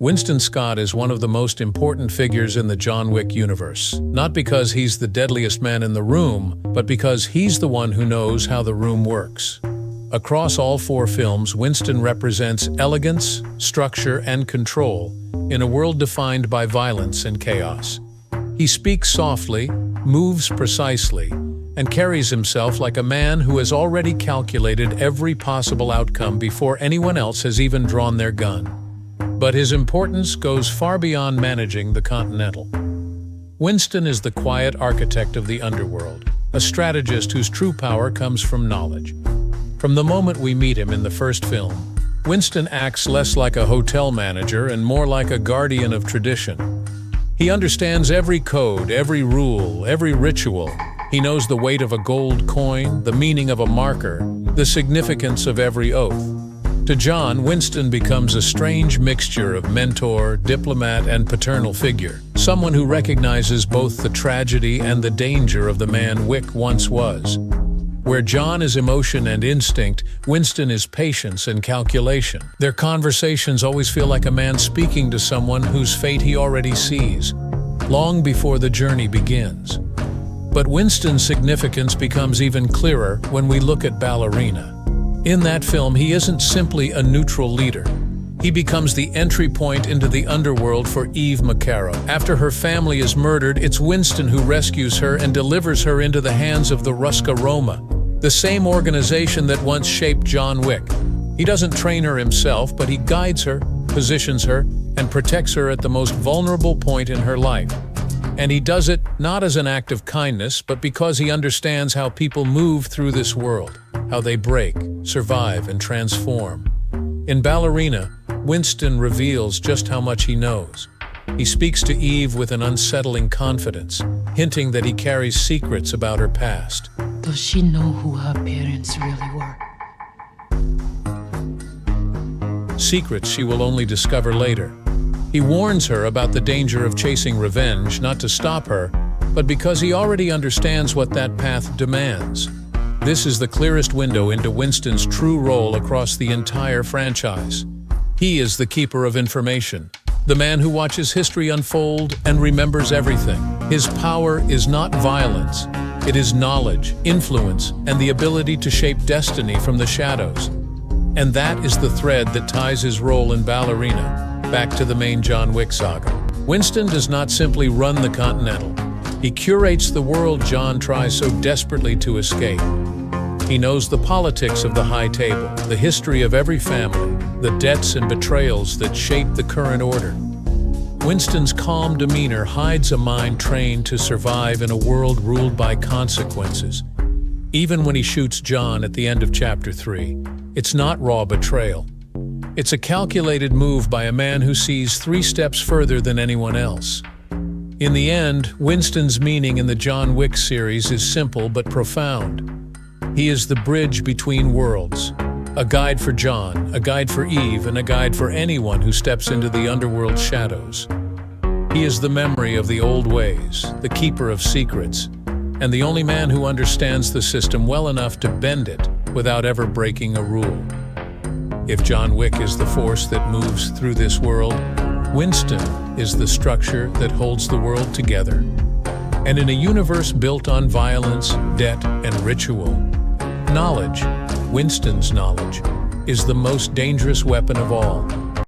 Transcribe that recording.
Winston Scott is one of the most important figures in the John Wick universe, not because he's the deadliest man in the room, but because he's the one who knows how the room works. Across all four films, Winston represents elegance, structure, and control in a world defined by violence and chaos. He speaks softly, moves precisely, and carries himself like a man who has already calculated every possible outcome before anyone else has even drawn their gun. But his importance goes far beyond managing the Continental. Winston is the quiet architect of the underworld, a strategist whose true power comes from knowledge. From the moment we meet him in the first film, Winston acts less like a hotel manager and more like a guardian of tradition. He understands every code, every rule, every ritual. He knows the weight of a gold coin, the meaning of a marker, the significance of every oath. To John, Winston becomes a strange mixture of mentor, diplomat, and paternal figure, someone who recognizes both the tragedy and the danger of the man Wick once was. Where John is emotion and instinct, Winston is patience and calculation. Their conversations always feel like a man speaking to someone whose fate he already sees, long before the journey begins. But Winston's significance becomes even clearer when we look at Ballerina. In that film, he isn't simply a neutral leader. He becomes the entry point into the underworld for Eve McCarrow. After her family is murdered, it's Winston who rescues her and delivers her into the hands of the Ruska Roma, the same organization that once shaped John Wick. He doesn't train her himself, but he guides her, positions her, and protects her at the most vulnerable point in her life. And he does it not as an act of kindness, but because he understands how people move through this world, how they break, survive, and transform. In Ballerina, Winston reveals just how much he knows. He speaks to Eve with an unsettling confidence, hinting that he carries secrets about her past. Does she know who her parents really were? Secrets she will only discover later. He warns her about the danger of chasing revenge, not to stop her, but because he already understands what that path demands. This is the clearest window into Winston's true role across the entire franchise. He is the keeper of information, the man who watches history unfold and remembers everything. His power is not violence. It is knowledge, influence, and the ability to shape destiny from the shadows. And that is the thread that ties his role in Ballerina back to the main John Wick saga. Winston does not simply run the Continental. He curates the world John tries so desperately to escape. He knows the politics of the high table, the history of every family, the debts and betrayals that shape the current order. Winston's calm demeanor hides a mind trained to survive in a world ruled by consequences. Even when he shoots John at the end of Chapter 3, it's not raw betrayal. It's a calculated move by a man who sees 3 steps further than anyone else. In the end, Winston's meaning in the John Wick series is simple but profound. He is the bridge between worlds, a guide for John, a guide for Eve, and a guide for anyone who steps into the underworld's shadows. He is the memory of the old ways, the keeper of secrets, and the only man who understands the system well enough to bend it without ever breaking a rule. If John Wick is the force that moves through this world, Winston is the structure that holds the world together. And in a universe built on violence, debt, and ritual, knowledge, Winston's knowledge, is the most dangerous weapon of all.